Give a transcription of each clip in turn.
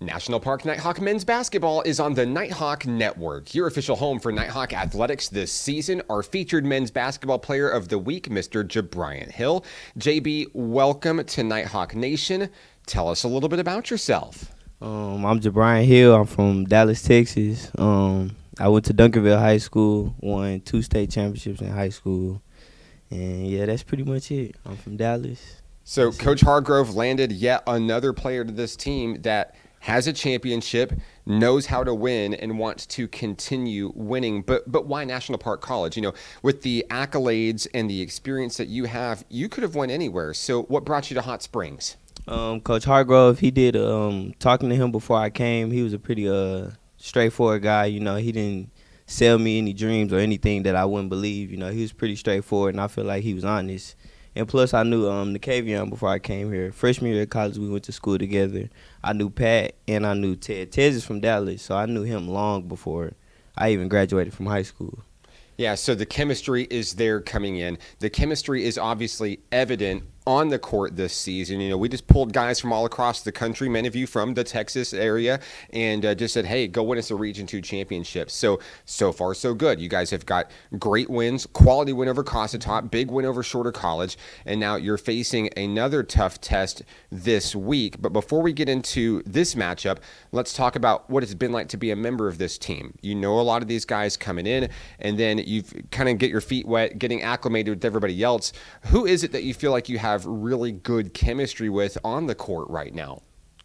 National Park Nighthawk men's basketball is on the Nighthawk Network, your official home for Nighthawk athletics this season. Our featured men's basketball player of the week, Mr. Ja'Bryant Hill. JB, welcome to Nighthawk Nation. Tell us a little bit about yourself. I'm Ja'Bryant Hill. I'm from Dallas, Texas. I went to Duncanville High School, won 2 state championships in high school. And, yeah, that's pretty much it. I'm from Dallas. So Coach Hargrove landed yet another player to this team that has a championship, knows how to win, and wants to continue winning. But why National Park College? You know, with the accolades and the experience that you have, you could have went anywhere. So what brought you to Hot Springs? Coach Hargrove, he did, talking to him before I came, he was a pretty straightforward guy. You know, he didn't sell me any dreams or anything that I wouldn't believe. You know, he was pretty straightforward, and I feel like he was honest. And plus, I knew Nicavion before I came here. Freshman year at college, we went to school together. I knew Pat, and I knew Ted. Ted is from Dallas, so I knew him long before I even graduated from high school. Yeah, so the chemistry is there coming in. The chemistry is obviously evident on the court this season. You know, we just pulled guys from all across the country, many of you from the Texas area, and just said, hey, go win us a Region 2 championship. So far, so good. You guys have got great wins, quality win over Cossatot, big win over Shorter College, and now you're facing another tough test this week. But before we get into this matchup, let's talk about what it's been like to be a member of this team. You know a lot of these guys coming in, and then you've kind of get your feet wet, getting acclimated with everybody else. Who is it that you feel like you have really good chemistry with on the court right now?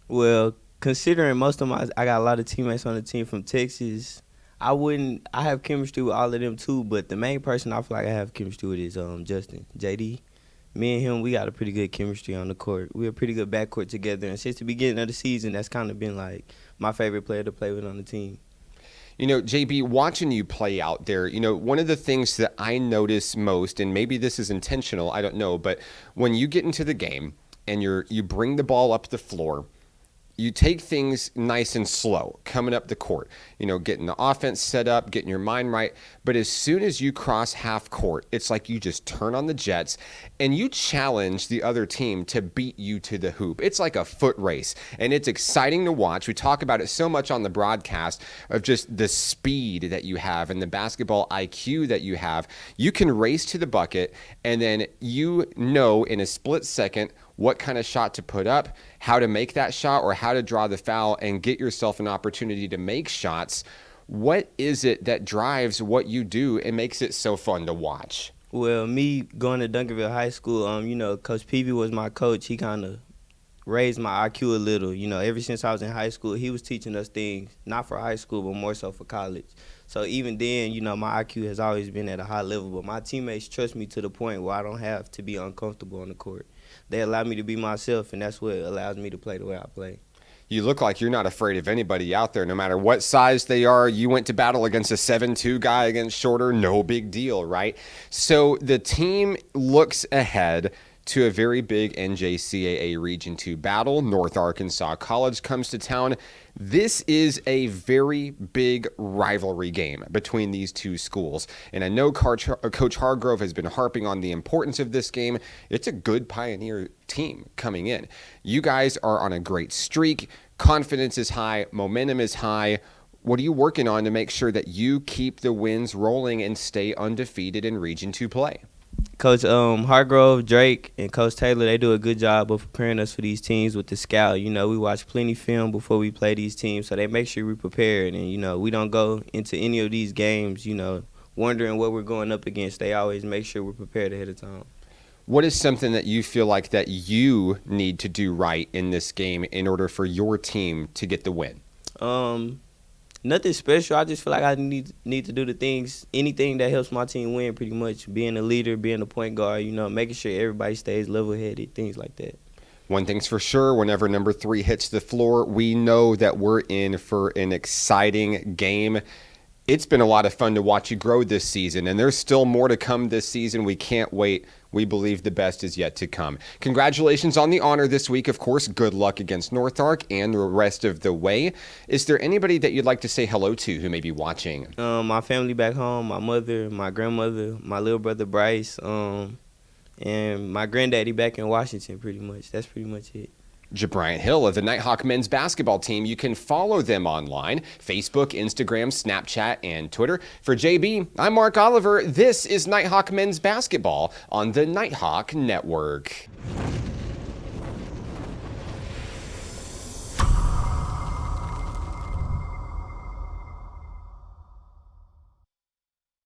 Well, considering I got a lot of teammates on the team from Texas. I have chemistry with all of them too, but the main person I feel like I have chemistry with is Justin, JD. Me and him, we got a pretty good chemistry on the court. We're a pretty good backcourt together, and since the beginning of the season, that's kind of been like my favorite player to play with on the team. You know, JB, watching you play out there, you know, one of the things that I notice most, and maybe this is intentional, I don't know, but when you get into the game and you bring the ball up the floor, you take things nice and slow coming up the court, you know, getting the offense set up, getting your mind right. But as soon as you cross half court, it's like you just turn on the jets and you challenge the other team to beat you to the hoop. It's like a foot race, and it's exciting to watch. We talk about it so much on the broadcast of just the speed that you have and the basketball IQ that you have. You can race to the bucket, and then you know in a split second what kind of shot to put up, how to make that shot, or how to draw the foul and get yourself an opportunity to make shots. What is it that drives what you do and makes it so fun to watch? Well, me going to Duncanville High School, you know, Coach Peavy was my coach. He kind of raised my IQ a little. You know, ever since I was in high school, he was teaching us things, not for high school, but more so for college. So even then, you know, my IQ has always been at a high level, but my teammates trust me to the point where I don't have to be uncomfortable on the court. They allow me to be myself, and that's what allows me to play the way I play. You look like you're not afraid of anybody out there, no matter what size they are. You went to battle against a 7'2" guy against Shorter, no big deal, right? So the team looks ahead to a very big NJCAA Region 2 battle. North Arkansas College comes to town. This is a very big rivalry game between these two schools. And I know Coach Hargrove has been harping on the importance of this game. It's a good Pioneer team coming in. You guys are on a great streak. Confidence is high. Momentum is high. What are you working on to make sure that you keep the wins rolling and stay undefeated in Region 2 play? Coach Hargrove, Drake, and Coach Taylor, they do a good job of preparing us for these teams with the scout. You know, we watch plenty film before we play these teams, so they make sure we're prepared. And, you know, we don't go into any of these games, you know, wondering what we're going up against. They always make sure we're prepared ahead of time. What is something that you feel like that you need to do right in this game in order for your team to get the win? Nothing special. I just feel like I need to do the things, anything that helps my team win pretty much. Being a leader, being a point guard, you know, making sure everybody stays level-headed, things like that. One thing's for sure, whenever number 3 hits the floor, we know that we're in for an exciting game. It's been a lot of fun to watch you grow this season, and there's still more to come this season. We can't wait. We believe the best is yet to come. Congratulations on the honor this week. Of course, good luck against North Ark and the rest of the way. Is there anybody that you'd like to say hello to who may be watching? My family back home, my mother, my grandmother, my little brother Bryce, and my granddaddy back in Washington pretty much. That's pretty much it. Ja'Bryant Hill of the Nighthawk men's basketball team. You can follow them online, Facebook, Instagram, Snapchat, and Twitter. For JB, I'm Mark Oliver. This is Nighthawk men's basketball on the Nighthawk Network.